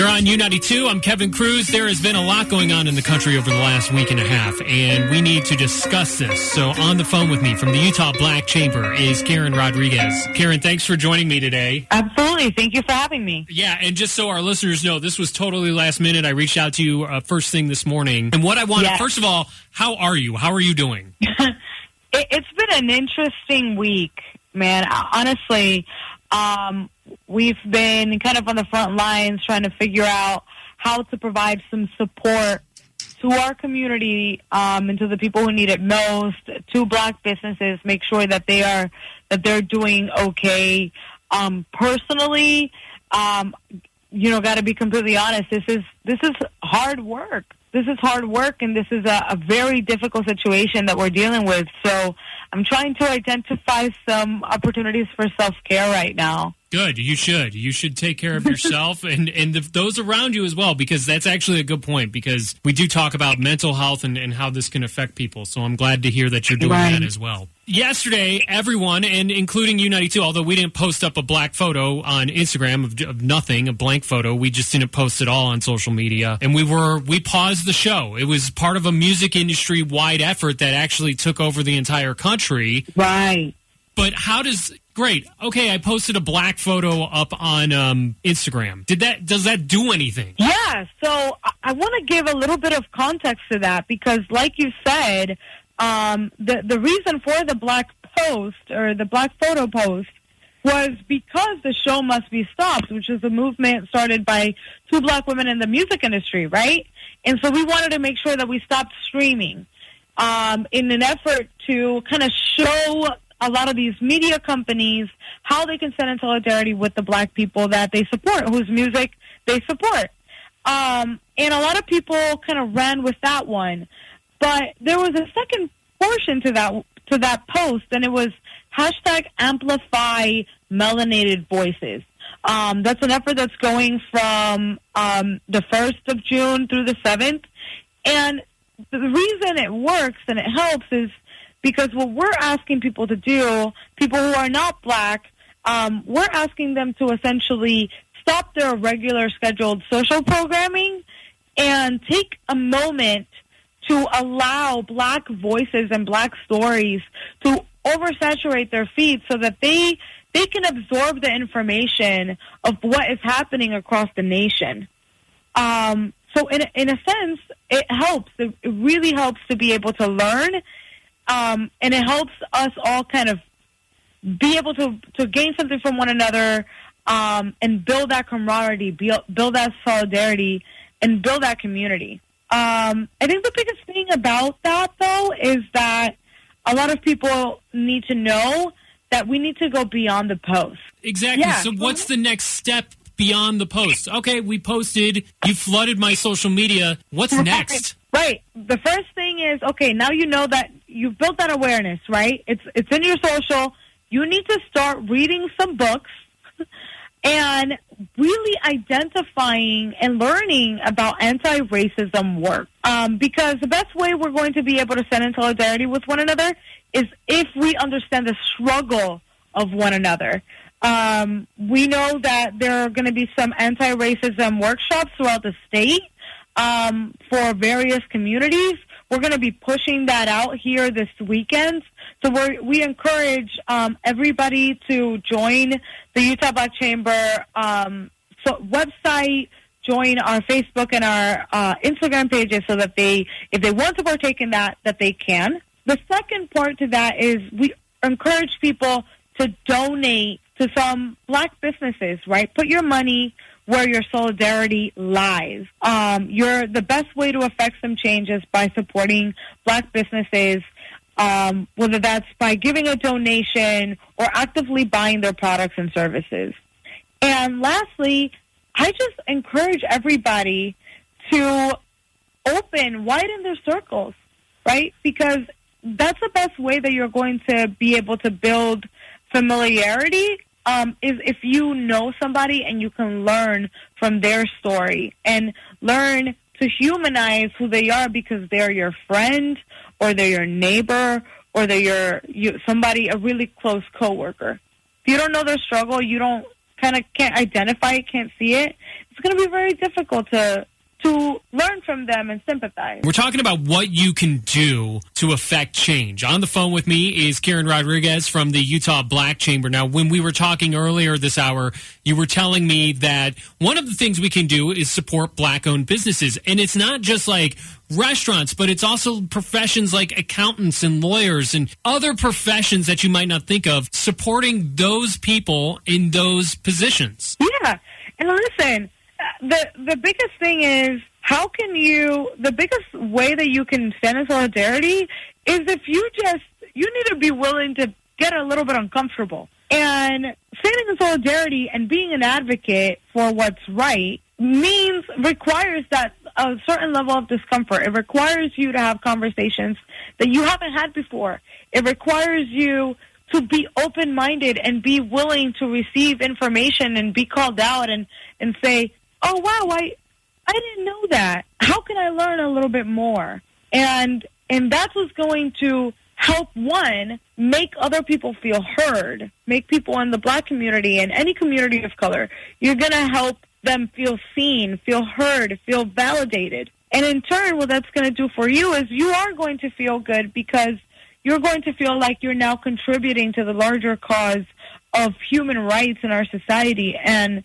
You're on U92. I'm Kevin Cruz. There has been a lot going on in the country over the last week and a half, and we need to discuss this. So on the phone with me from the Utah Black Chamber is Karen Rodriguez. Karen, thanks for joining me today. Absolutely. Thank you for having me. Yeah, and just so our listeners know, this was totally last minute. I reached out to you first thing this morning. And what I wanted, first of all, how are you? How are you doing? It's been an interesting week, man. Honestly, we've been kind of on the front lines trying to figure out how to provide some support to our community and to the people who need it most, to Black businesses, make sure that they're doing okay. Personally, got to be completely honest. This is hard work. This is hard work, and this is a very difficult situation that we're dealing with. So I'm trying to identify some opportunities for self-care right now. Good. You should. You should take care of yourself and those around you as well, because that's actually a good point, because we do talk about mental health and how this can affect people. So I'm glad to hear that you're doing that as well. Yesterday, everyone, and including U92, although we didn't post up a black photo on Instagram of nothing, a blank photo, we just didn't post it all on social media. And we paused the show. It was part of a music industry-wide effort that actually took over the entire country. Right. But great. Okay, I posted a black photo up on Instagram. Does that do anything? Yeah, so I want to give a little bit of context to that, because like you said, the reason for the black post or the black photo post was because the show must be stopped, which is a movement started by two Black women in the music industry, right? And so we wanted to make sure that we stopped streaming in an effort to kind of show a lot of these media companies how they can stand in solidarity with the Black people that they support, whose music they support. And a lot of people kind of ran with that one. But there was a second portion to that post, and it was #amplify melanated voices. That's an effort that's going from the 1st of June through the 7th. And the reason it works and it helps is because what we're asking people to do, people who are not Black, we're asking them to essentially stop their regular scheduled social programming and take a moment to allow Black voices and Black stories to oversaturate their feed so that they can absorb the information of what is happening across the nation. So in a sense, it helps. It really helps to be able to learn. And it helps us all kind of be able to gain something from one another and build that camaraderie, build that solidarity, and build that community. I think the biggest thing about that, though, is that a lot of people need to know that we need to go beyond the post. Exactly. Yeah. So what's the next step beyond the post? Okay, we posted. You flooded my social media. What's next? Right. The first thing is, okay, now you know that you've built that awareness, right? It's in your social. You need to start reading some books and really identifying and learning about anti-racism work. Because the best way we're going to be able to stand in solidarity with one another is if we understand the struggle of one another. We know that there are going to be some anti-racism workshops throughout the state for various communities. We're going to be pushing that out here this weekend. So we encourage everybody to join the Utah Black Chamber website, join our Facebook and our Instagram pages so that if they want to partake in that they can. The second part to that is we encourage people to donate to some Black businesses, right? Put your money where your solidarity lies. The best way to affect some change is by supporting Black businesses, whether that's by giving a donation or actively buying their products and services. And lastly, I just encourage everybody to widen their circles, right? Because that's the best way that you're going to be able to build familiarity, is if you know somebody and you can learn from their story and learn to humanize who they are because they're your friend or they're your neighbor or they're a really close coworker. If you don't know their struggle, you don't kind of can't identify it, can't see it, it's going to be very difficult to learn from them and sympathize. We're talking about what you can do to affect change. On the phone with me is Karen Rodriguez from the Utah Black Chamber. Now, when we were talking earlier this hour, you were telling me that one of the things we can do is support Black-owned businesses. And it's not just like restaurants, but it's also professions like accountants and lawyers and other professions that you might not think of, supporting those people in those positions. Yeah. And listen, the biggest thing is, the biggest way that you can stand in solidarity is if you need to be willing to get a little bit uncomfortable. And standing in solidarity and being an advocate for what's right requires that a certain level of discomfort. It requires you to have conversations that you haven't had before. It requires you to be open-minded and be willing to receive information and be called out and say, oh, wow, I didn't know that. How can I learn a little bit more? And that's what's going to help, one, make other people feel heard, make people in the Black community and any community of color. You're going to help them feel seen, feel heard, feel validated. And in turn, what that's going to do for you is you are going to feel good because you're going to feel like you're now contributing to the larger cause of human rights in our society. And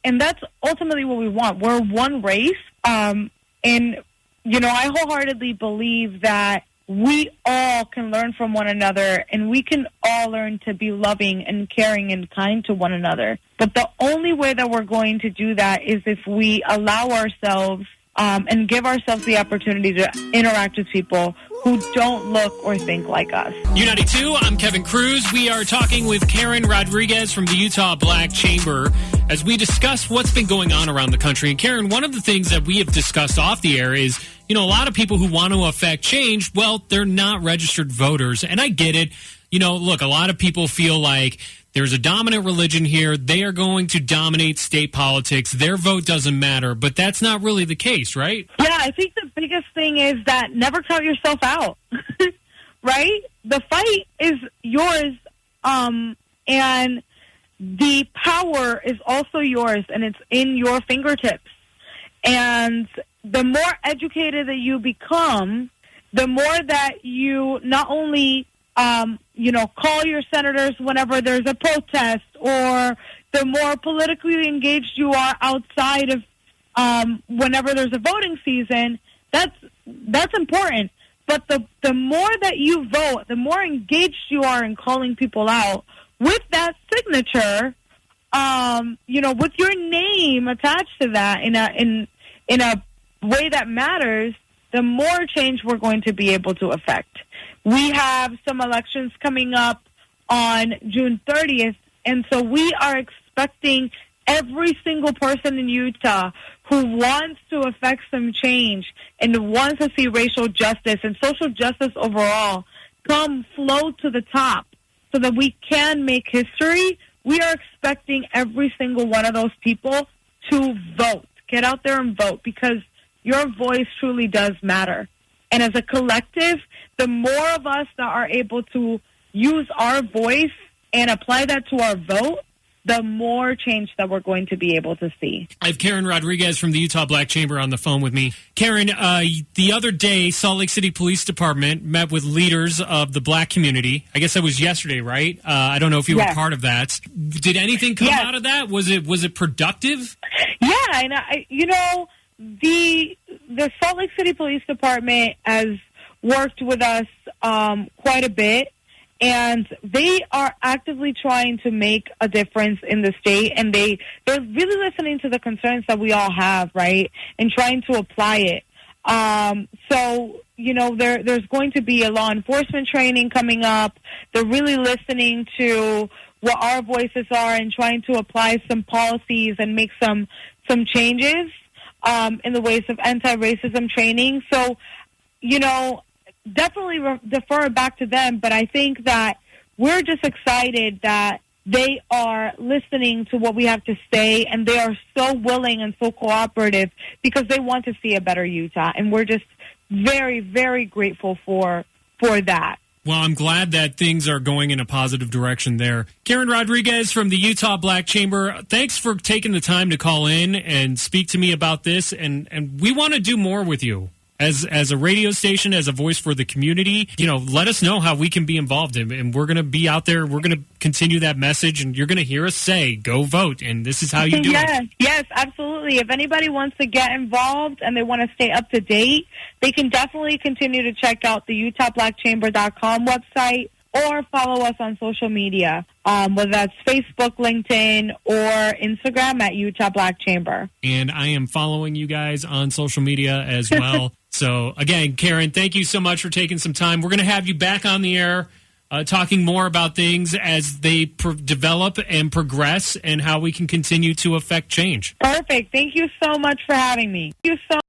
that's ultimately what we want. We're one race. And, I wholeheartedly believe that we all can learn from one another, and we can all learn to be loving and caring and kind to one another. But the only way that we're going to do that is if we allow ourselves and give ourselves the opportunity to interact with people who don't look or think like us. U92, I'm Kevin Cruz. We are talking with Karen Rodriguez from the Utah Black Chamber as we discuss what's been going on around the country. And Karen, one of the things that we have discussed off the air is, a lot of people who want to affect change, well, they're not registered voters. And I get it. Look, a lot of people feel like there's a dominant religion here. They are going to dominate state politics. Their vote doesn't matter. But that's not really the case, right? Yeah, I think the biggest thing is that never count yourself out, right? The fight is yours, and the power is also yours, and it's in your fingertips. And the more educated that you become, the more that you not only call your senators whenever there's a protest, or the more politically engaged you are outside of whenever there's a voting season, that's important. But the more that you vote, the more engaged you are in calling people out with that signature, with your name attached to that in a way that matters, the more change we're going to be able to affect. We have some elections coming up on June 30th, and so we are expecting every single person in Utah who wants to affect some change and wants to see racial justice and social justice overall flow to the top so that we can make history. We are expecting every single one of those people to vote. Get out there and vote, because your voice truly does matter. And as a collective, the more of us that are able to use our voice and apply that to our vote, the more change that we're going to be able to see. I have Karen Rodriguez from the Utah Black Chamber on the phone with me. Karen, the other day, Salt Lake City Police Department met with leaders of the Black community. I guess that was yesterday, right? I don't know if you were part of that. Did anything come out of that? Was it productive? Yeah, and the Salt Lake City Police Department has worked with us quite a bit, and they are actively trying to make a difference in the state, and they're really listening to the concerns that we all have, right, and trying to apply it. So, there's going to be a law enforcement training coming up. They're really listening to what our voices are and trying to apply some policies and make some changes in the ways of anti-racism training. So, definitely defer it back to them, but I think that we're just excited that they are listening to what we have to say, and they are so willing and so cooperative because they want to see a better Utah, and we're just very, very grateful for that. Well, I'm glad that things are going in a positive direction there. Karen Rodriguez from the Utah Black Chamber, thanks for taking the time to call in and speak to me about this. And we want to do more with you. As a radio station, as a voice for the community, let us know how we can be involved. And we're going to be out there. We're going to continue that message. And you're going to hear us say, go vote. And this is how you do it. Yes, absolutely. If anybody wants to get involved and they want to stay up to date, they can definitely continue to check out the UtahBlackChamber.com website or follow us on social media, whether that's Facebook, LinkedIn, or Instagram at Utah Black Chamber. And I am following you guys on social media as well. So, again, Karen, thank you so much for taking some time. We're going to have you back on the air talking more about things as they develop and progress and how we can continue to affect change. Perfect. Thank you so much for having me. Thank you so